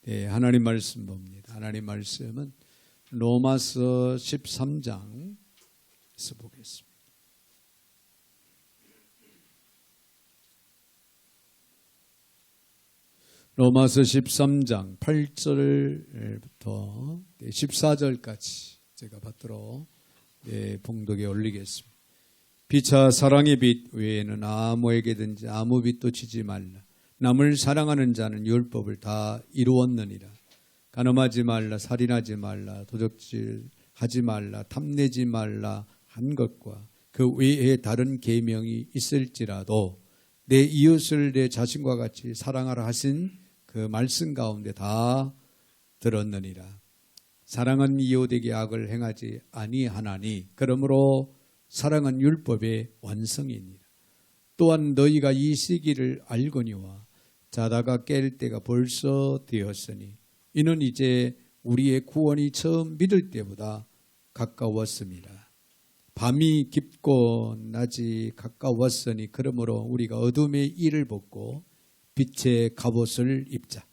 네, 하나님 말씀 봅니다. 하나님 말씀은 로마서 13장에서 보겠습니다. 로마서 13장 8절부터 14절까지 제가 받들어 봉독에 올리겠습니다. 피차 사랑의 빛 외에는 아무에게든지 아무 빛도 지지 말라. 남을 사랑하는 자는 율법을 다 이루었느니라. 간음하지 말라, 살인하지 말라, 도적질하지 말라, 탐내지 말라 한 것과 그 외에 다른 계명이 있을지라도 내 이웃을 내 자신과 같이 사랑하라 하신 그 말씀 가운데 다 들었느니라. 사랑은 이웃에게 악을 행하지 아니하나니 그러므로 사랑은 율법의 완성이니라. 또한 너희가 이 시기를 알거니와 자다가 깰 때가 벌써 되었으니 이는 이제 우리의 구원이 처음 믿을 때보다 가까웠습니다. 밤이 깊고 낮이 가까웠으니 그러므로 우리가 어둠의 일을 벗고 빛의 갑옷을 입자.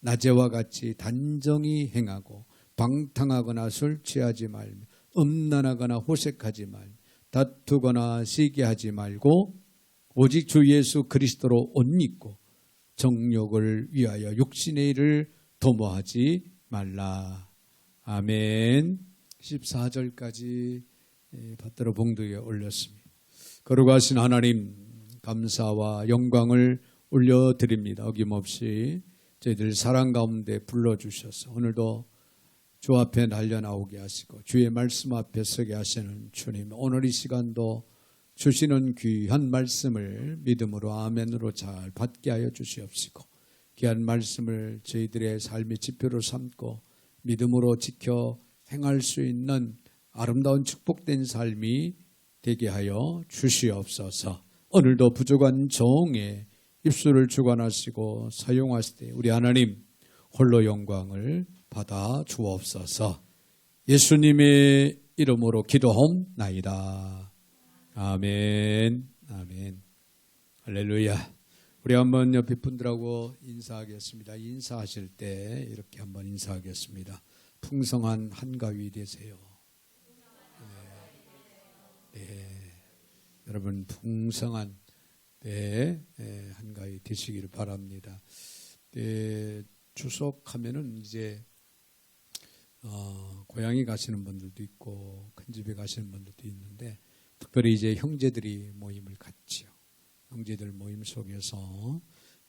낮에와 같이 단정히 행하고 방탕하거나 술 취하지 말며 음란하거나 호색하지 말며 다투거나 시기하지 말고 오직 주 예수 그리스도로 옷 입고 정욕을 위하여 육신의 일을 도모하지 말라. 아멘. 14절까지 받들어 봉독에 올렸습니다. 거룩하신 하나님 감사와 영광을 올려드립니다. 어김없이 저희들 사랑 가운데 불러주셔서 오늘도 주 앞에 달려나오게 하시고 주의 말씀 앞에 서게 하시는 주님, 오늘 이 시간도 주시는 귀한 말씀을 믿음으로 아멘으로 잘 받게 하여 주시옵시고 귀한 말씀을 저희들의 삶의 지표로 삼고 믿음으로 지켜 행할 수 있는 아름다운 축복된 삶이 되게 하여 주시옵소서. 오늘도 부족한 종의 입술을 주관하시고 사용하실 때 우리 하나님 홀로 영광을 받아 주옵소서. 예수님의 이름으로 기도하옵나이다. 아멘. 아멘. 할렐루야. 우리 한번 옆에 분들하고 인사하겠습니다. 인사하실 때 이렇게 한번 인사하겠습니다. 풍성한 한가위 되세요. 네. 여러분 풍성한 한가위 되시기를 바랍니다. 추석하면은 이제 고향에 가시는 분들도 있고 큰 집에 가시는 분들도 있는데 특별히 이제 형제들이 모임을 갖지요. 형제들 모임 속에서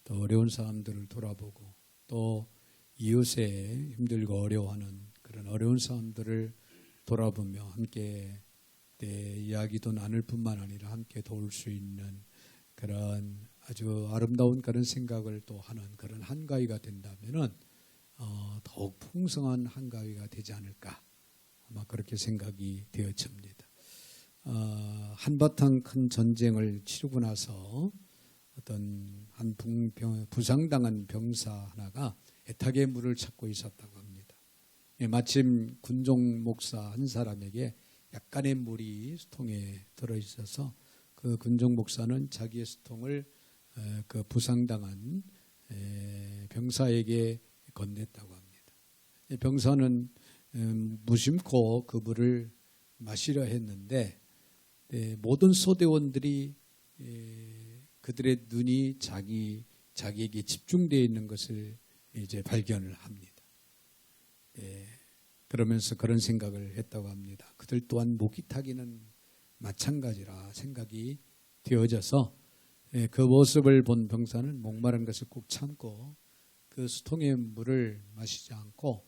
또 어려운 사람들을 돌아보고 또 이웃에 힘들고 어려워하는 그런 어려운 사람들을 돌아보며 함께 이야기도 나눌 뿐만 아니라 함께 도울 수 있는 그런 아주 아름다운 그런 생각을 또 하는 그런 한가위가 된다면은 더욱 풍성한 한가위가 되지 않을까 아마 그렇게 생각이 되어집니다. 한바탕 큰 전쟁을 치르고 나서 어떤 한 부상당한 병사 하나가 애타게 물을 찾고 있었다고 합니다. 마침 군종 목사 한 사람에게 약간의 물이 수통에 들어있어서 그 군종 목사는 자기의 수통을 그 부상당한 병사에게 건넸다고 합니다. 병사는 무심코 그 물을 마시려 했는데 모든 소대원들이 그들의 눈이 자기에게 집중되어 있는 것을 이제 발견을 합니다. 그러면서 그런 생각을 했다고 합니다. 그들 또한 목이 타기는 마찬가지라 생각이 되어져서 그 모습을 본 병사는 목마른 것을 꾹 참고 그 수통의 물을 마시지 않고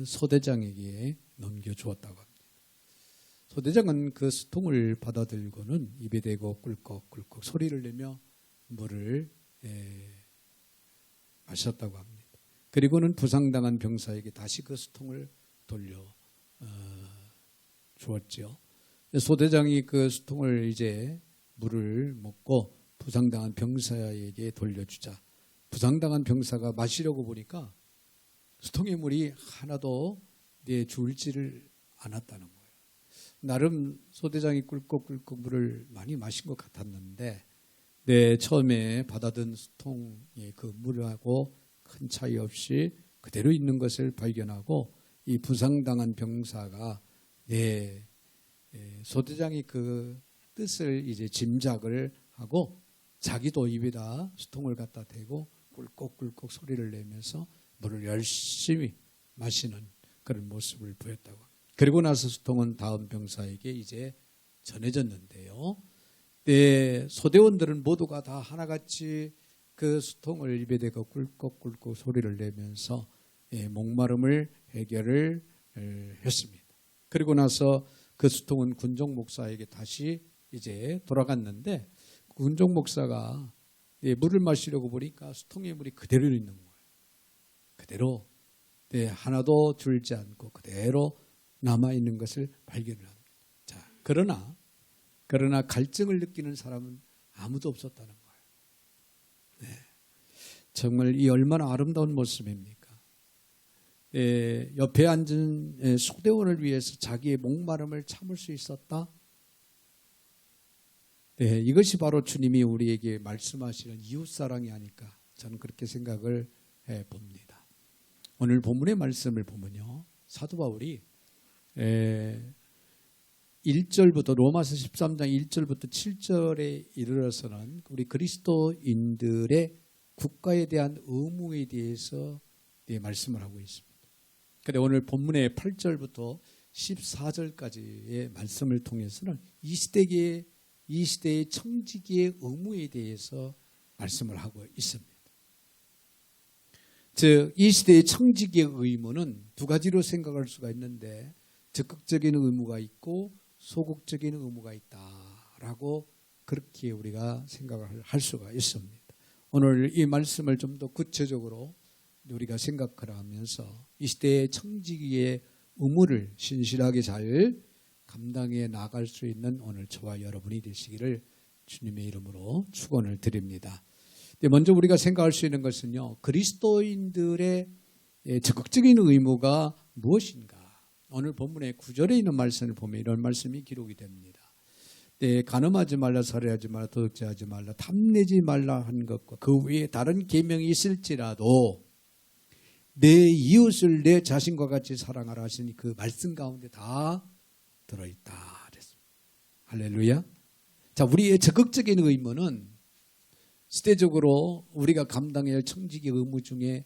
소대장에게 넘겨주었다고 합니다. 소대장은 그 수통을 받아들고는 입에 대고 꿀꺽꿀꺽 소리를 내며 물을 마셨다고 합니다. 그리고는 부상당한 병사에게 다시 그 수통을 돌려 주었죠. 소대장이 그 수통을 이제 물을 먹고 부상당한 병사에게 돌려주자 부상당한 병사가 마시려고 보니까 수통의 물이 하나도 줄지를 않았다는 거예요. 나름 소대장이 꿀꺽꿀꺽 물을 많이 마신 것 같았는데 처음에 받아든 수통의 그 물하고 큰 차이 없이 그대로 있는 것을 발견하고 이 부상당한 병사가 소대장이 그 뜻을 이제 짐작을 하고 자기도 입에다 수통을 갖다 대고 꿀꺽꿀꺽 소리를 내면서 물을 열심히 마시는 그런 모습을 보였다고. 그리고 나서 수통은 다음 병사에게 이제 전해졌는데요. 소대원들은 모두가 다 하나같이 그 수통을 입에 대고 꿀꺽꿀꺽 소리를 내면서 목마름을 해결을 했습니다. 그리고 나서 그 수통은 군종 목사에게 다시 이제 돌아갔는데 군종 목사가 물을 마시려고 보니까 수통에 물이 그대로 있는 거예요. 그대로 하나도 줄지 않고 그대로 남아있는 것을 발견을 합니다. 자, 그러나 갈증을 느끼는 사람은 아무도 없었다는 거예요. 정말 이 얼마나 아름다운 모습입니까? 옆에 앉은 소대원을 위해서 자기의 목마름을 참을 수 있었다. 이것이 바로 주님이 우리에게 말씀하시는 이웃사랑이 아닐까 저는 그렇게 생각을 해봅니다. 오늘 본문의 말씀을 보면요. 사도 바울이 1절부터 로마서 13장 1절부터 7절에 이르러서는 우리 그리스도인들의 국가에 대한 의무에 대해서 말씀을 하고 있습니다. 그런데 오늘 본문의 8절부터 14절까지의 말씀을 통해서는 이 시대의 청지기의 의무에 대해서 말씀을 하고 있습니다. 즉, 이 시대의 청지기의 의무는 두 가지로 생각할 수가 있는데 적극적인 의무가 있고 소극적인 의무가 있다라고 그렇게 우리가 생각을 할 수가 있습니다. 오늘 이 말씀을 좀 더 구체적으로 우리가 생각을 하면서 이 시대의 청지기의 의무를 신실하게 잘 감당해 나갈 수 있는 오늘 저와 여러분이 되시기를 주님의 이름으로 축원을 드립니다. 먼저 우리가 생각할 수 있는 것은요. 그리스도인들의 적극적인 의무가 무엇인가? 오늘 본문의 9절에 있는 말씀을 보면 이런 말씀이 기록이 됩니다. 간음하지 말라, 살해하지 말라, 도둑질하지 말라, 탐내지 말라 한 것과 그 외에 다른 계명이 있을지라도 내 이웃을 내 자신과 같이 사랑하라 하시니 그 말씀 가운데 다 들어있다 그랬습니다. 할렐루야. 자, 우리의 적극적인 의무는 시대적으로 우리가 감당해야 할 청지기 의무 중에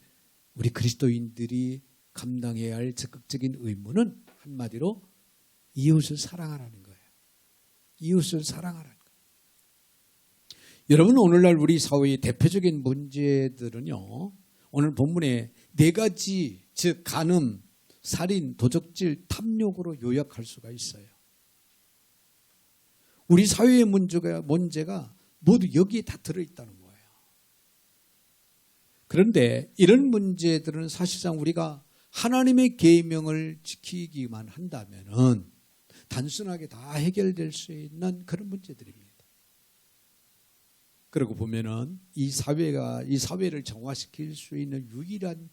우리 그리스도인들이 감당해야 할 적극적인 의무는 한마디로 이웃을 사랑하라는 거예요. 이웃을 사랑하라는 거예요. 여러분, 오늘날 우리 사회의 대표적인 문제들은요. 오늘 본문에 4가지, 즉 간음, 살인, 도적질, 탐욕으로 요약할 수가 있어요. 우리 사회의 문제가 모두 여기에 다 들어있다는 거예요. 그런데 이런 문제들은 사실상 우리가 하나님의 계명을 지키기만 한다면은 단순하게 다 해결될 수 있는 그런 문제들입니다. 그러고 보면은 이 사회를 정화시킬 수 있는 유일한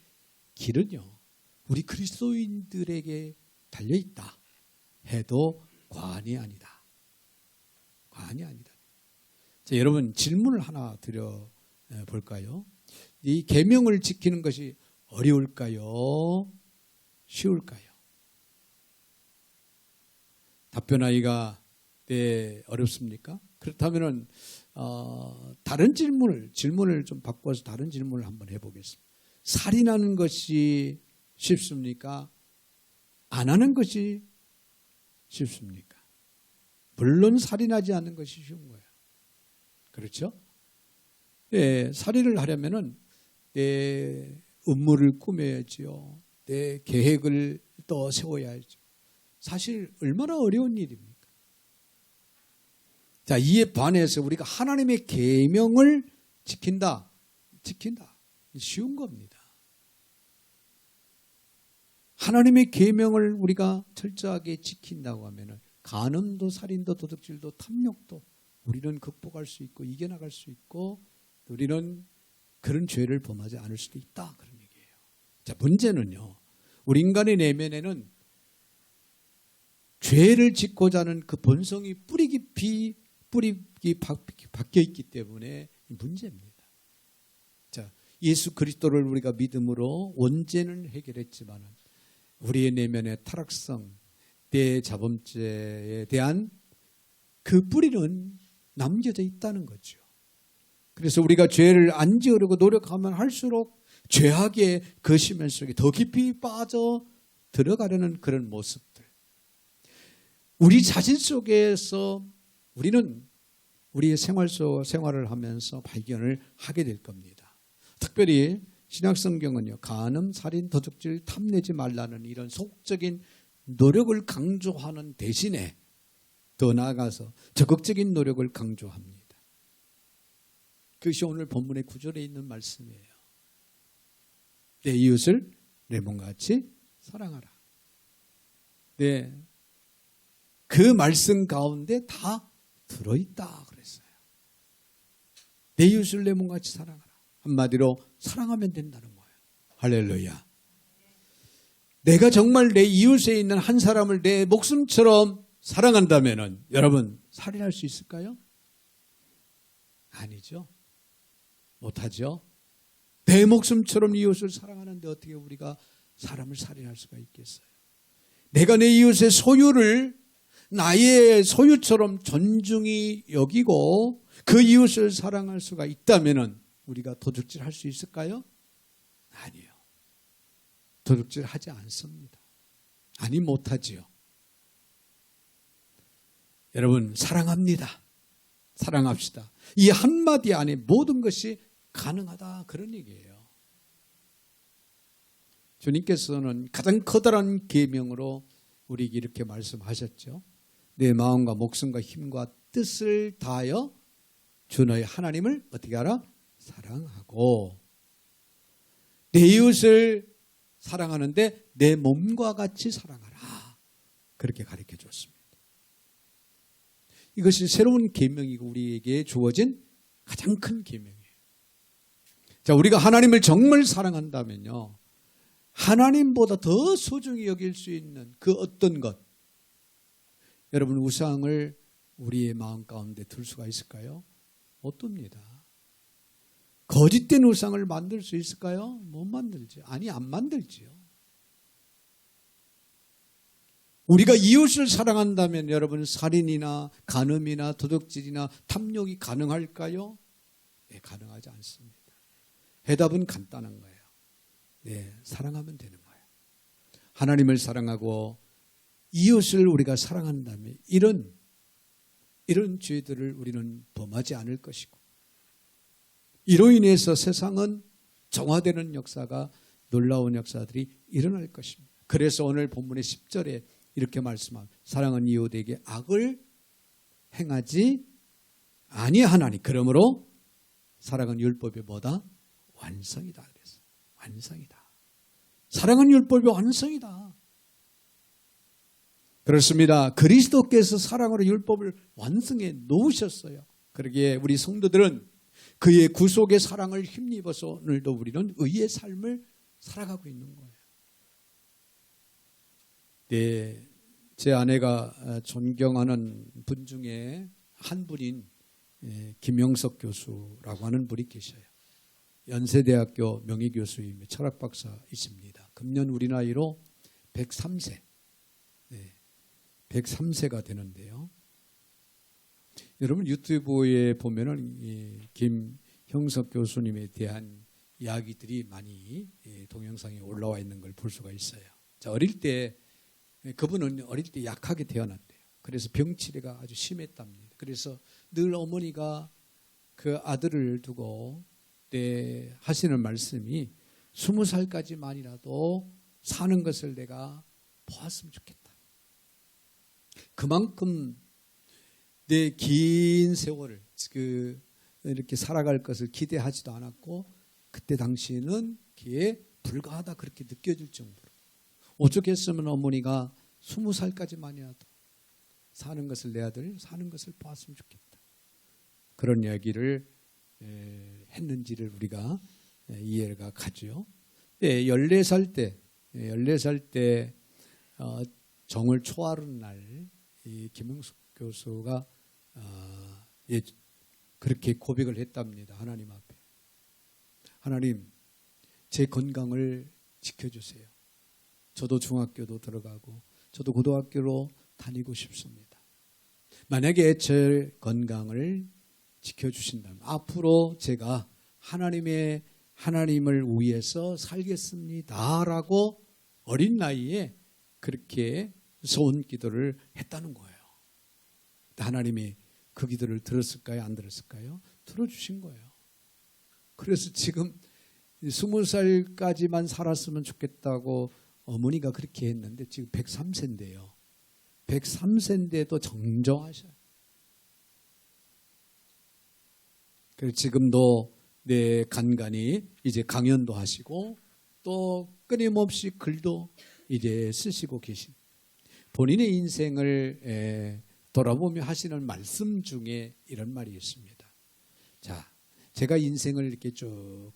길은요, 우리 그리스도인들에게 달려있다 해도 과언이 아니다. 과언이 아니다. 자, 여러분 질문을 하나 드려볼까요? 이 계명을 지키는 것이 어려울까요? 쉬울까요? 답변하기가 어렵습니까? 그렇다면은 다른 질문을 좀 바꿔서 다른 질문을 한번 해보겠습니다. 살인하는 것이 쉽습니까? 안 하는 것이 쉽습니까? 물론 살인하지 않는 것이 쉬운 거예요. 그렇죠? 살인을 하려면은 내 음모를 꾸며야지요. 내 계획을 또 세워야죠. 사실 얼마나 어려운 일입니까? 자, 이에 반해서 우리가 하나님의 계명을 지킨다. 쉬운 겁니다. 하나님의 계명을 우리가 철저하게 지킨다고 하면은 간음도 살인도 도둑질도 탐욕도 우리는 극복할 수 있고 이겨나갈 수 있고 우리는 그런 죄를 범하지 않을 수도 있다. 그런 얘기예요. 자, 문제는요. 우리 인간의 내면에는 죄를 짓고자 하는 그 본성이 뿌리 깊이 박혀 있기 때문에 문제입니다. 자, 예수 그리스도를 우리가 믿음으로 원죄는 해결했지만 우리의 내면의 타락성, 대자범죄에 대한 그 뿌리는 남겨져 있다는 거죠. 그래서 우리가 죄를 안 지으려고 노력하면 할수록 죄악의 그 심연 속에 더 깊이 빠져 들어가려는 그런 모습들. 우리 자신 속에서 우리는 우리의 생활을 하면서 발견을 하게 될 겁니다. 특별히 신약성경은요, 간음, 살인, 도둑질, 탐내지 말라는 이런 소극적인 노력을 강조하는 대신에 더 나아가서 적극적인 노력을 강조합니다. 그것이 오늘 본문의 구절에 있는 말씀이에요. 내 이웃을 내 몸같이 사랑하라. 네, 그 말씀 가운데 다 들어있다 그랬어요. 내 이웃을 내 몸같이 사랑하라. 한마디로 사랑하면 된다는 거예요. 할렐루야. 내가 정말 내 이웃에 있는 한 사람을 내 목숨처럼 사랑한다면 여러분 살인할 수 있을까요? 아니죠. 못하죠. 내 목숨처럼 이웃을 사랑하는데 어떻게 우리가 사람을 살인할 수가 있겠어요? 내가 내 이웃의 소유를 나의 소유처럼 존중히 여기고 그 이웃을 사랑할 수가 있다면 우리가 도둑질 할 수 있을까요? 아니요. 도둑질 하지 않습니다. 아니 못하지요. 여러분 사랑합니다. 사랑합시다. 이 한마디 안에 모든 것이 가능하다 그런 얘기예요. 주님께서는 가장 커다란 계명으로 우리에게 이렇게 말씀하셨죠. 내 마음과 목숨과 힘과 뜻을 다하여 주 너의 하나님을 어떻게 하라? 사랑하고 내 이웃을 사랑하는데 내 몸과 같이 사랑하라. 그렇게 가르쳐 줬습니다. 이것이 새로운 계명이고 우리에게 주어진 가장 큰 계명이에요. 자, 우리가 하나님을 정말 사랑한다면요, 하나님보다 더 소중히 여길 수 있는 그 어떤 것, 여러분 우상을 우리의 마음 가운데 둘 수가 있을까요? 못 둡니다. 거짓된 우상을 만들 수 있을까요? 못 만들죠. 아니 안 만들지요. 우리가 이웃을 사랑한다면 여러분 살인이나 간음이나 도둑질이나 탐욕이 가능할까요? 네, 가능하지 않습니다. 해답은 간단한 거예요. 네, 사랑하면 되는 거예요. 하나님을 사랑하고 이웃을 우리가 사랑한다면 이런 죄들을 우리는 범하지 않을 것이고 이로 인해서 세상은 정화되는 역사가 놀라운 역사들이 일어날 것입니다. 그래서 오늘 본문의 10절에 이렇게 말씀합니다. 사랑은 이웃에게 악을 행하지 아니하나니 그러므로 사랑은 율법의 뭐다? 완성이다. 그래서 완성이다. 사랑은 율법의 완성이다. 그렇습니다. 그리스도께서 사랑으로 율법을 완성해 놓으셨어요. 그러기에 우리 성도들은 그의 구속의 사랑을 힘입어서 오늘도 우리는 의의 삶을 살아가고 있는 거예요. 네, 제 아내가 존경하는 분 중에 한 분인 김영석 교수라고 하는 분이 계셔요. 연세대학교 명예교수이며 철학박사이십니다. 금년 우리 나이로 103세, 103세가 되는데요. 여러분 유튜브에 보면은 김형석 교수님에 대한 이야기들이 많이 동영상에 올라와 있는 걸 볼 수가 있어요. 자, 그분은 어릴 때 약하게 태어났대요. 그래서 병치레가 아주 심했답니다. 그래서 늘 어머니가 그 아들을 두고 하시는 말씀이 20살까지만이라도 사는 것을 내가 보았으면 좋겠다. 그만큼 내 긴 세월을 이렇게 살아갈 것을 기대하지도 않았고 그때 당시에는 그에 불과하다 그렇게 느껴질 정도로 오죽했으면 어머니가 20살까지만이라도 사는 것을 내 아들 사는 것을 보았으면 좋겠다. 그런 이야기를 했는지를 우리가 이해가 가죠. 14살 때 정월 초하룻 날 이 김영숙 교수가 그렇게 고백을 했답니다. 하나님 앞에. 하나님, 제 건강을 지켜주세요. 저도 중학교도 들어가고 저도 고등학교로 다니고 싶습니다. 만약에 제 건강을 지켜주신다면 앞으로 제가 하나님을 위해서 살겠습니다 라고 어린 나이에 그렇게 소원 기도를 했다는 거예요. 하나님이 그 기도를 들었을까요? 안 들었을까요? 들어주신 거예요. 그래서 지금 20살까지만 살았으면 좋겠다고 어머니가 그렇게 했는데 지금 103세인데요. 103세인데도 정정하셔요. 그래서 지금도 간간히 이제 강연도 하시고 또 끊임없이 글도 이제 쓰시고 계신 본인의 인생을 돌아보며 하시는 말씀 중에 이런 말이 있습니다. 자, 제가 인생을 이렇게 쭉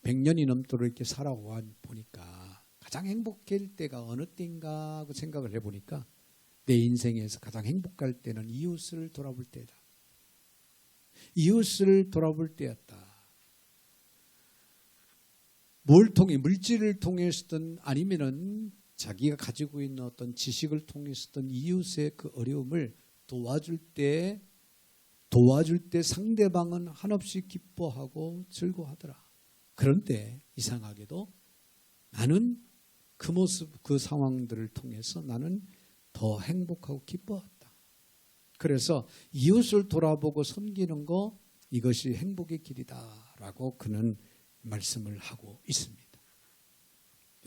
100년이 넘도록 이렇게 살아와 보니까 가장 행복할 때가 어느 때인가 하고 생각을 해보니까 내 인생에서 가장 행복할 때는 이웃을 돌아볼 때다. 이웃을 돌아볼 때였다. 뭘 통해, 물질을 통해서든 아니면은 자기가 가지고 있는 어떤 지식을 통해서든 이웃의 그 어려움을 도와줄 때 상대방은 한없이 기뻐하고 즐거워하더라. 그런데 이상하게도 나는 그 모습, 그 상황들을 통해서 나는 더 행복하고 기뻐했다. 그래서 이웃을 돌아보고 섬기는 거, 이것이 행복의 길이다라고 그는 말씀을 하고 있습니다.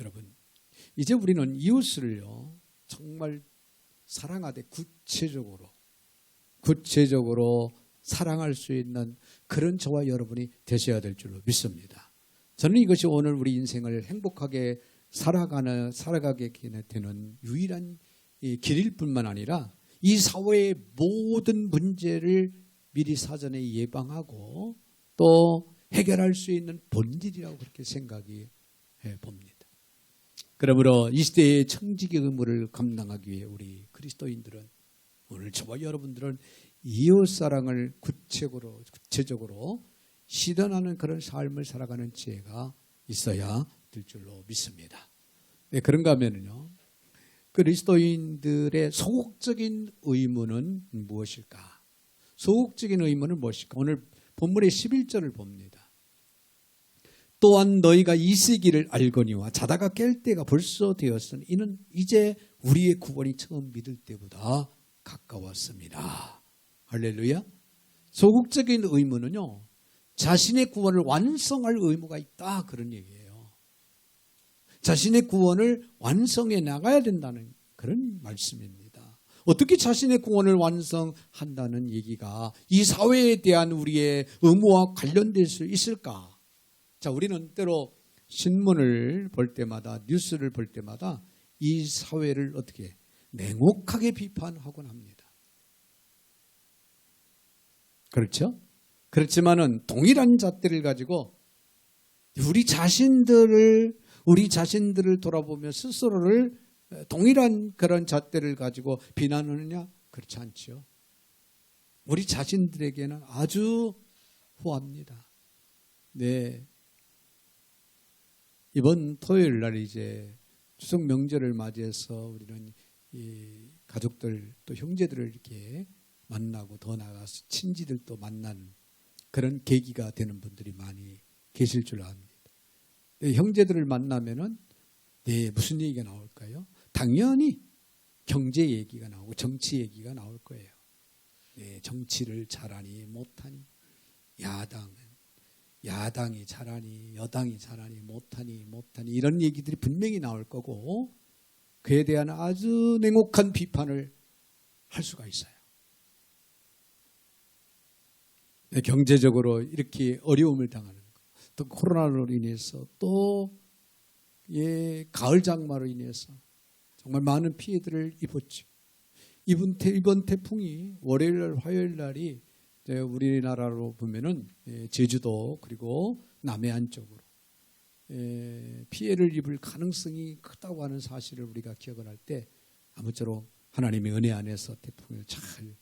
여러분, 이제 우리는 이웃을요 정말 사랑하되 구체적으로 사랑할 수 있는 그런 저와 여러분이 되셔야 될 줄로 믿습니다. 저는 이것이 오늘 우리 인생을 행복하게 살아가게 되는 유일한 길일 뿐만 아니라 이 사회의 모든 문제를 미리 사전에 예방하고 또 해결할 수 있는 본질이라고 그렇게 생각이 봅니다. 그러므로 이 시대의 청지기 의무를 감당하기 위해 우리 그리스도인들은, 오늘 저와 여러분들은 이웃사랑을 구체적으로 실현하는 그런 삶을 살아가는 지혜가 있어야 될 줄로 믿습니다. 네, 그런가 하면요, 그리스도인들의 소극적인 의무는 무엇일까? 소극적인 의무는 무엇일까? 오늘 본문의 11절을 봅니다. 또한 너희가 이 시기를 알거니와 자다가 깰 때가 벌써 되었으니 이는 이제 우리의 구원이 처음 믿을 때보다 가까웠습니다. 할렐루야. 소극적인 의무는요, 자신의 구원을 완성할 의무가 있다, 그런 얘기예요. 자신의 구원을 완성해 나가야 된다는 그런 말씀입니다. 어떻게 자신의 구원을 완성한다는 얘기가 이 사회에 대한 우리의 의무와 관련될 수 있을까? 자, 우리는 때로 신문을 볼 때마다, 뉴스를 볼 때마다 이 사회를 어떻게 냉혹하게 비판하곤 합니다. 그렇죠? 그렇지만은 동일한 잣대를 가지고 우리 자신들을 돌아보며 스스로를 동일한 그런 잣대를 가지고 비난하느냐? 그렇지 않죠. 우리 자신들에게는 아주 후합니다. 네. 이번 토요일 날 이제 추석 명절을 맞이해서 우리는 이 가족들 또 형제들을 이렇게 만나고 더 나아가서 친지들도 만나는 그런 계기가 되는 분들이 많이 계실 줄 압니다. 네, 형제들을 만나면은 무슨 얘기가 나올까요? 당연히 경제 얘기가 나오고 정치 얘기가 나올 거예요. 네, 정치를 잘하니 못하니, 야당이 잘하니 여당이 잘하니 못하니 이런 얘기들이 분명히 나올 거고, 그에 대한 아주 냉혹한 비판을 할 수가 있어요. 네, 경제적으로 이렇게 어려움을 당하는 것, 또 코로나로 인해서 또 가을 장마로 인해서 정말 많은 피해들을 입었죠. 이번 태풍이 월요일 날 화요일 날이 우리나라로 보면은 제주도 그리고 남해안 쪽으로 피해를 입을 가능성이 크다고 하는 사실을 우리가 기억을 할 때 아무쪼록 하나님의 은혜 안에서 태풍을 잘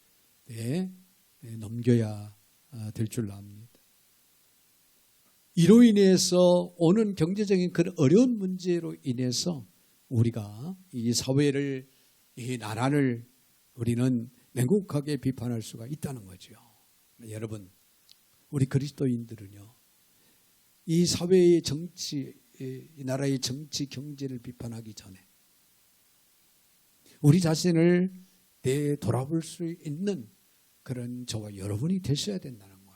넘겨야 될 줄 압니다. 이로 인해서 오는 경제적인 그런 어려운 문제로 인해서 우리가 이 사회를, 이 나라를 우리는 냉혹하게 비판할 수가 있다는 거죠. 여러분, 우리 그리스도인들은요, 이 사회의 정치, 이 나라의 정치, 경제를 비판하기 전에 우리 자신을 되돌아볼 수 있는 그런 저와 여러분이 되셔야 된다는 거예요.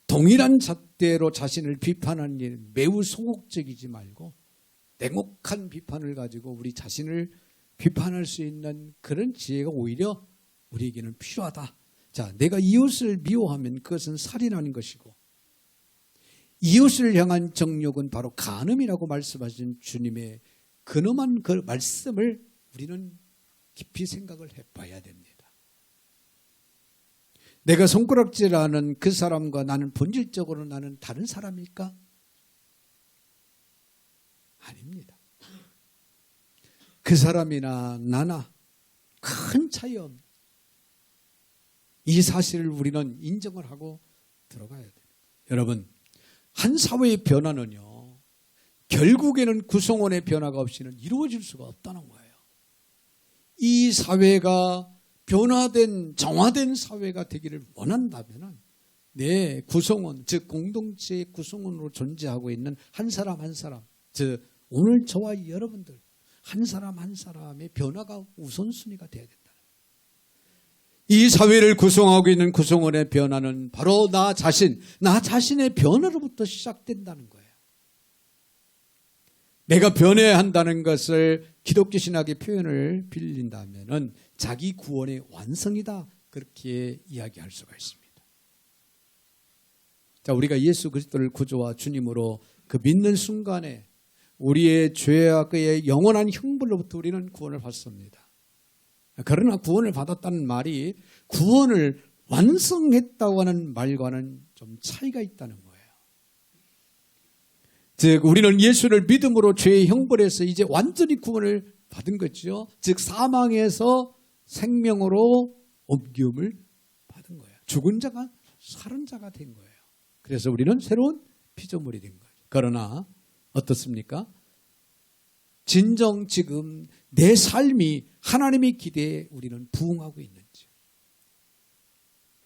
동일한 잣대로 자신을 비판하는 일 매우 소극적이지 말고 냉혹한 비판을 가지고 우리 자신을 비판할 수 있는 그런 지혜가 오히려 우리에게는 필요하다. 자, 내가 이웃을 미워하면 그것은 살인하는 것이고, 이웃을 향한 정욕은 바로 간음이라고 말씀하신 주님의 근엄한 그 말씀을 우리는 깊이 생각을 해봐야 됩니다. 내가 손가락질하는 그 사람과 나는 본질적으로 나는 다른 사람일까? 아닙니다. 그 사람이나 나나 큰 차이 없는 이 사실을 우리는 인정을 하고 들어가야 돼요. 여러분, 한 사회의 변화는요, 결국에는 구성원의 변화가 없이는 이루어질 수가 없다는 거예요. 이 사회가 변화된, 정화된 사회가 되기를 원한다면 내 구성원, 즉 공동체의 구성원으로 존재하고 있는 한 사람 한 사람, 즉 오늘 저와 여러분들 한 사람 한 사람의 변화가 우선순위가 돼야 된다. 이 사회를 구성하고 있는 구성원의 변화는 바로 나 자신의 변화로부터 시작된다는 거예요. 내가 변해야 한다는 것을 기독교 신학의 표현을 빌린다면 자기 구원의 완성이다, 그렇게 이야기할 수가 있습니다. 자, 우리가 예수 그리스도를 구주와 주님으로 그 믿는 순간에 우리의 죄와 그의 영원한 형벌로부터 우리는 구원을 받습니다. 그러나 구원을 받았다는 말이 구원을 완성했다고 하는 말과는 좀 차이가 있다는 거예요. 즉 우리는 예수를 믿음으로 죄의 형벌에서 이제 완전히 구원을 받은 거죠. 즉 사망에서 생명으로 옮김을 받은 거예요. 죽은 자가 살은 자가 된 거예요. 그래서 우리는 새로운 피조물이 된 거예요. 그러나 어떻습니까? 진정 지금 내 삶이 하나님의 기대에 우리는 부응하고 있는지.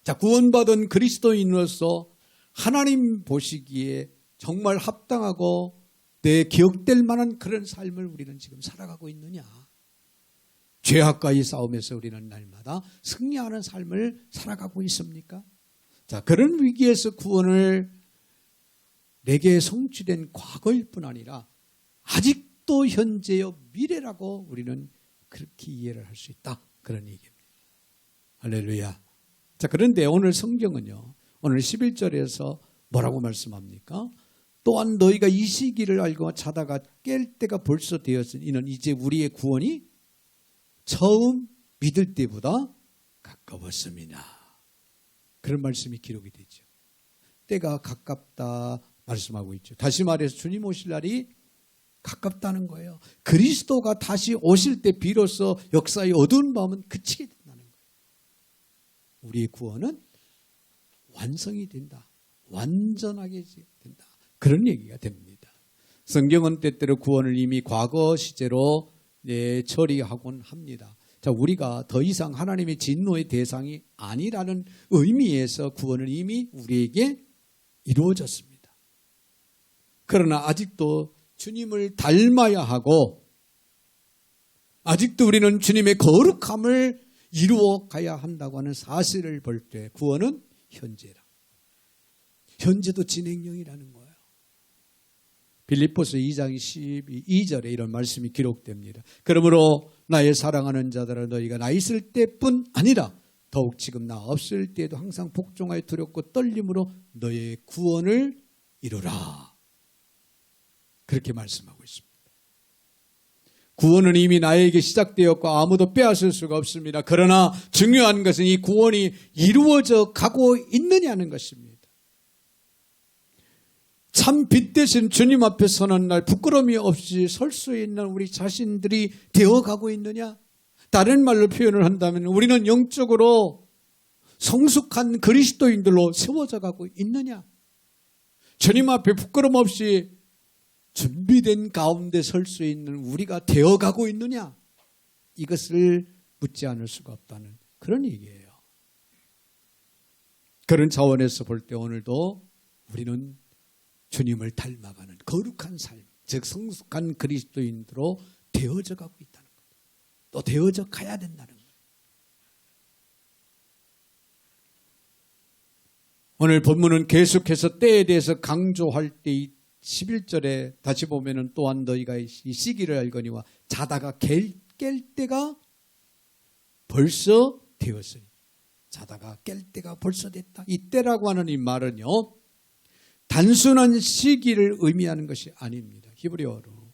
자, 구원받은 그리스도인으로서 하나님 보시기에 정말 합당하고 내 기억될 만한 그런 삶을 우리는 지금 살아가고 있느냐. 죄악과의 싸움에서 우리는 날마다 승리하는 삶을 살아가고 있습니까? 자, 그런 위기에서 구원을 내게 성취된 과거일 뿐 아니라 아직도 현재요 미래라고 우리는 그렇게 이해를 할 수 있다, 그런 얘기입니다. 할렐루야. 자, 그런데 오늘 성경은요, 오늘 11절에서 뭐라고 말씀합니까? 또한 너희가 이 시기를 알고 자다가 깰 때가 벌써 되었으니 이는 이제 우리의 구원이 처음 믿을 때보다 가까웠습니다. 그런 말씀이 기록이 되죠. 때가 가깝다 말씀하고 있죠. 다시 말해서 주님 오실 날이 가깝다는 거예요. 그리스도가 다시 오실 때 비로소 역사의 어두운 밤은 그치게 된다는 거예요. 우리의 구원은 완성이 된다. 완전하게 된다. 그런 얘기가 됩니다. 성경은 때때로 구원을 이미 과거 시제로 처리하곤 합니다. 자, 우리가 더 이상 하나님의 진노의 대상이 아니라는 의미에서 구원은 이미 우리에게 이루어졌습니다. 그러나 아직도 주님을 닮아야 하고 아직도 우리는 주님의 거룩함을 이루어 가야 한다고 하는 사실을 볼 때 구원은 현재라. 현재도 진행형이라는 거예요. 빌립보서 2장 12절에 이런 말씀이 기록됩니다. 그러므로 나의 사랑하는 자들아 너희가 나 있을 때뿐 아니라 더욱 지금 나 없을 때에도 항상 복종하여 두렵고 떨림으로 너의 구원을 이루라. 그렇게 말씀하고 있습니다. 구원은 이미 나에게 시작되었고 아무도 빼앗을 수가 없습니다. 그러나 중요한 것은 이 구원이 이루어져 가고 있느냐는 것입니다. 참 빛 대신 주님 앞에 서는 날 부끄러움이 없이 설 수 있는 우리 자신들이 되어가고 있느냐? 다른 말로 표현을 한다면 우리는 영적으로 성숙한 그리스도인들로 세워져 가고 있느냐? 주님 앞에 부끄럼 없이 준비된 가운데 설 수 있는 우리가 되어가고 있느냐? 이것을 묻지 않을 수가 없다는 그런 얘기예요. 그런 차원에서 볼 때 오늘도 우리는 주님을 닮아가는 거룩한 삶, 즉 성숙한 그리스도인으로 되어져 가고 있다는 것. 또 되어져 가야 된다는 것. 오늘 본문은 계속해서 때에 대해서 강조할 때 11절에 다시 보면은 또한 너희가 이 시기를 알거니와 자다가 깰 때가 벌써 되었으니, 자다가 깰 때가 벌써 됐다. 이 때라고 하는 이 말은요, 단순한 시기를 의미하는 것이 아닙니다. 히브리어로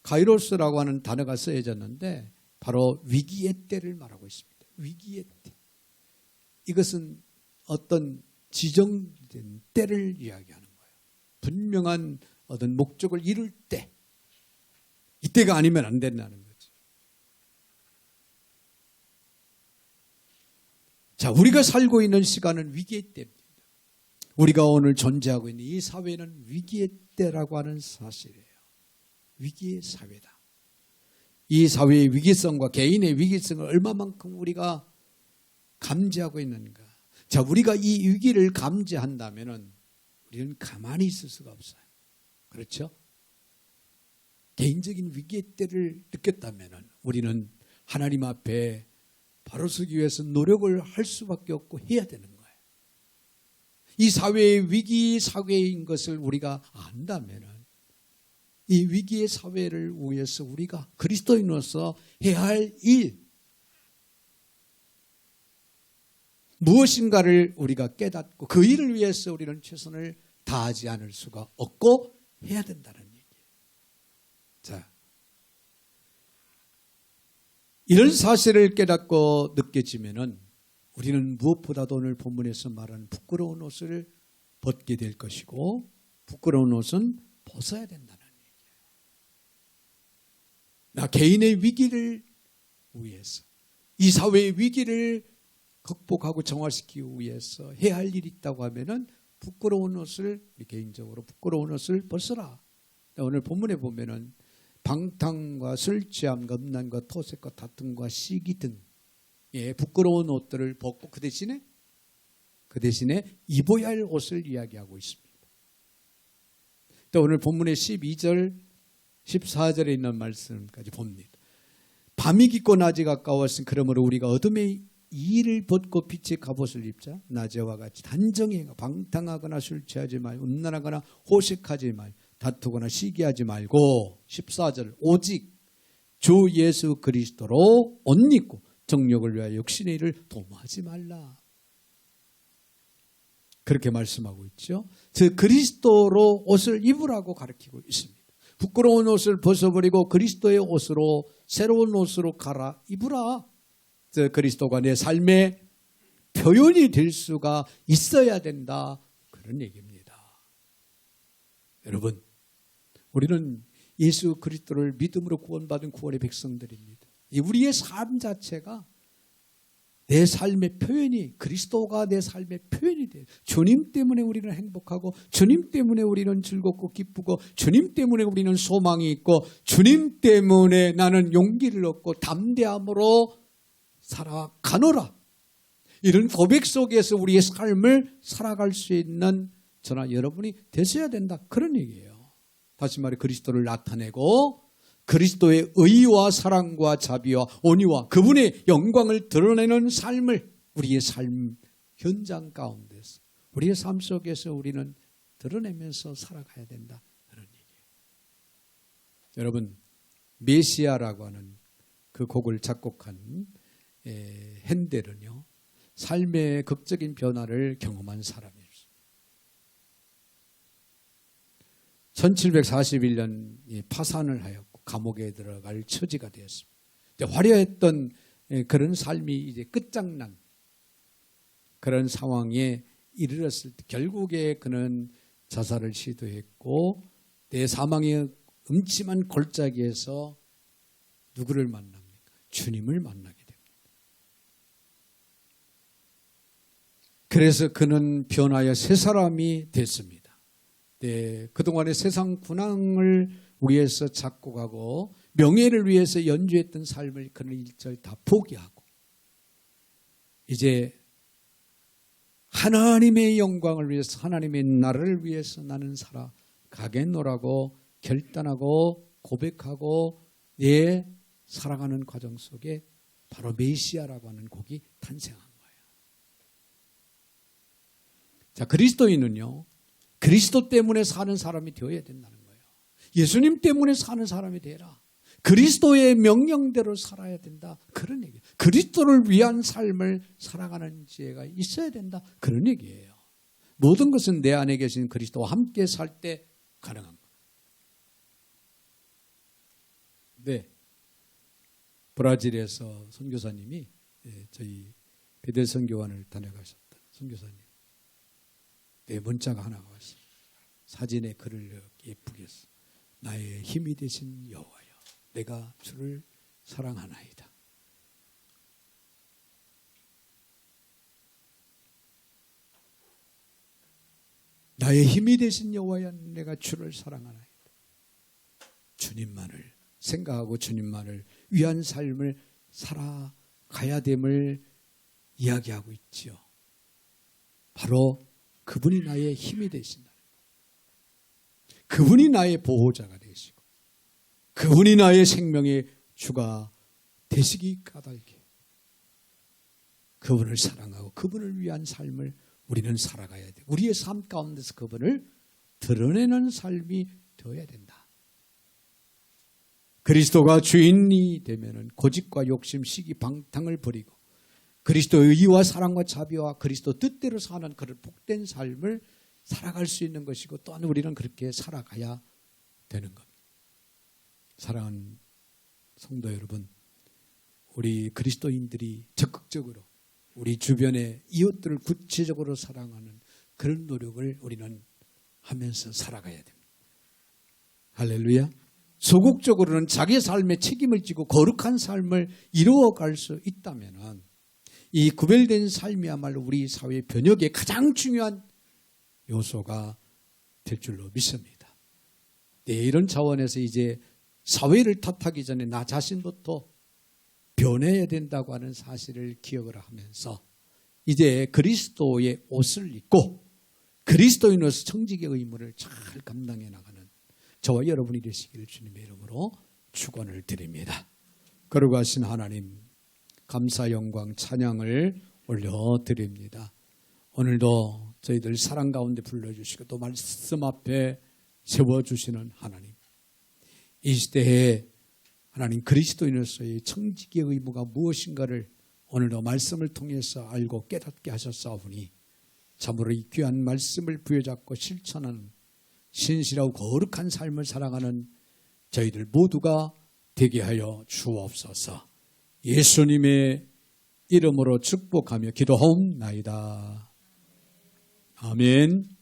카이로스라고 하는 단어가 쓰여졌는데 바로 위기의 때를 말하고 있습니다. 위기의 때. 이것은 어떤 지정된 때를 이야기하는 거예요. 분명한 어떤 목적을 이룰 때, 이때가 아니면 안 된다는 거죠. 자, 우리가 살고 있는 시간은 위기의 때입니다. 우리가 오늘 존재하고 있는 이 사회는 위기의 때라고 하는 사실이에요. 위기의 사회다. 이 사회의 위기성과 개인의 위기성을 얼마만큼 우리가 감지하고 있는가. 자, 우리가 이 위기를 감지한다면은 우리는 가만히 있을 수가 없어요. 그렇죠? 개인적인 위기의 때를 느꼈다면은 우리는 하나님 앞에 바로 서기 위해서 노력을 할 수밖에 없고 해야 되는 거예요. 이 사회의 위기 사회인 것을 우리가 안다면은 이 위기의 사회를 위해서 우리가 그리스도인으로서 해야 할 일, 무엇인가를 우리가 깨닫고 그 일을 위해서 우리는 최선을 다하지 않을 수가 없고 해야 된다는 얘기예요. 자, 이런 사실을 깨닫고 느껴지면은 우리는 무엇보다도 오늘 본문에서 말하는 부끄러운 옷을 벗게 될 것이고, 부끄러운 옷은 벗어야 된다는 얘기예요. 나 개인의 위기를 위해서, 이 사회의 위기를 극복하고 정화시키기 위해서 해야 할 일이 있다고 하면은 부끄러운 옷을, 개인적으로 부끄러운 옷을 벗어라. 오늘 본문에 보면은 방탕과 술 취함과 음란과 토색과 다툼과 시기 등 부끄러운 옷들을 벗고 그 대신에 입어야 할 옷을 이야기하고 있습니다. 또 오늘 본문의 12절, 14절에 있는 말씀까지 봅니다. 밤이 깊고 낮이 가까웠으니 그러므로 우리가 어둠의 이를 벗고 빛의 갑옷을 입자. 낮에와 같이 단정히 방탕하거나 술 취하지 말고 음란하거나 호색하지 말고 다투거나 시기하지 말고 14절 오직 주 예수 그리스도로 옷 입고 정욕을 위하여 육신의 일을 도모하지 말라. 그렇게 말씀하고 있죠. 즉 그리스도로 옷을 입으라고 가르치고 있습니다. 부끄러운 옷을 벗어버리고 그리스도의 옷으로 새로운 옷으로 갈아 입으라. 즉 그리스도가 내 삶의 표현이 될 수가 있어야 된다. 그런 얘기입니다. 여러분, 우리는 예수 그리스도를 믿음으로 구원받은 구원의 백성들입니다. 우리의 삶 자체가 내 삶의 표현이, 그리스도가 내 삶의 표현이 돼요. 주님 때문에 우리는 행복하고, 주님 때문에 우리는 즐겁고 기쁘고, 주님 때문에 우리는 소망이 있고, 주님 때문에 나는 용기를 얻고 담대함으로 살아가노라. 이런 고백 속에서 우리의 삶을 살아갈 수 있는 저나 여러분이 되셔야 된다. 그런 얘기예요. 다시 말해 그리스도를 나타내고 그리스도의 의와 사랑과 자비와 온유와 그분의 영광을 드러내는 삶을 우리의 삶 현장 가운데서 우리의 삶 속에서 우리는 드러내면서 살아가야 된다. 그런 얘기예요. 여러분, 메시아라고 하는 그 곡을 작곡한 핸델은요, 삶의 극적인 변화를 경험한 사람이었습니다. 1741년 파산을 하였고 감옥에 들어갈 처지가 되었습니다. 화려했던 그런 삶이 이제 끝장난 그런 상황에 이르렀을 때 결국에 그는 자살을 시도했고 내 사망의 음침한 골짜기에서 누구를 만납니까? 주님을 만나게 됩니다. 그래서 그는 변하여 새 사람이 됐습니다. 네, 그동안의 세상 군왕을 위해서 작곡하고 명예를 위해서 연주했던 삶을 그는 일절 다 포기하고 이제 하나님의 영광을 위해서, 하나님의 나라를 위해서 나는 살아가겠노라고 결단하고 고백하고 내 살아가는 과정 속에 바로 메시아라고 하는 곡이 탄생한 거예요. 자, 그리스도인은요, 그리스도 때문에 사는 사람이 되어야 된다는 거예요. 예수님 때문에 사는 사람이 되라. 그리스도의 명령대로 살아야 된다. 그런 얘기예요. 그리스도를 위한 삶을 살아가는 지혜가 있어야 된다. 그런 얘기예요. 모든 것은 내 안에 계신 그리스도와 함께 살 때 가능한 거예요. 네. 브라질에서 선교사님이 저희 베델 선교관을 다녀가셨던 선교사님. 네, 문자가 하나가 왔어요. 사진에 글을 예쁘게 써. 나의 힘이 되신 여호와여, 내가 주를 사랑하나이다. 나의 힘이 되신 여호와여, 내가 주를 사랑하나이다. 주님만을 생각하고 주님만을 위한 삶을 살아가야 됨을 이야기하고 있지요. 바로 그분이 나의 힘이 되신다. 그분이 나의 보호자가 되시고 그분이 나의 생명의 주가 되시기 까닭에 그분을 사랑하고 그분을 위한 삶을 우리는 살아가야 돼. 우리의 삶 가운데서 그분을 드러내는 삶이 되어야 된다. 그리스도가 주인이 되면은 고집과 욕심, 시기, 방탕을 버리고 그리스도의 의와 사랑과 자비와 그리스도 뜻대로 사는 그런 복된 삶을 살아갈 수 있는 것이고 또한 우리는 그렇게 살아가야 되는 겁니다. 사랑하는 성도 여러분, 우리 그리스도인들이 적극적으로 우리 주변의 이웃들을 구체적으로 사랑하는 그런 노력을 우리는 하면서 살아가야 됩니다. 할렐루야. 소극적으로는 자기 삶에 책임을 지고 거룩한 삶을 이루어갈 수 있다면 이 구별된 삶이야말로 우리 사회 변혁의 가장 중요한 요소가 될 줄로 믿습니다. 네, 이런 차원에서 이제 사회를 탓하기 전에 나 자신부터 변해야 된다고 하는 사실을 기억을 하면서 이제 그리스도의 옷을 입고 그리스도인으로서 청지기의 의무를 잘 감당해 나가는 저와 여러분이 되시기를 주님의 이름으로 축원을 드립니다. 거룩하신 하나님, 감사, 영광, 찬양을 올려드립니다. 오늘도 저희들 사랑 가운데 불러주시고 또 말씀 앞에 세워주시는 하나님, 이 시대에 하나님 그리스도인으로서의 청지기의 의무가 무엇인가를 오늘도 말씀을 통해서 알고 깨닫게 하셨사오니 참으로 이 귀한 말씀을 부여잡고 실천하는 신실하고 거룩한 삶을 살아가는 저희들 모두가 되게 하여 주옵소서. 예수님의 이름으로 축복하며 기도하옵나이다. 아멘.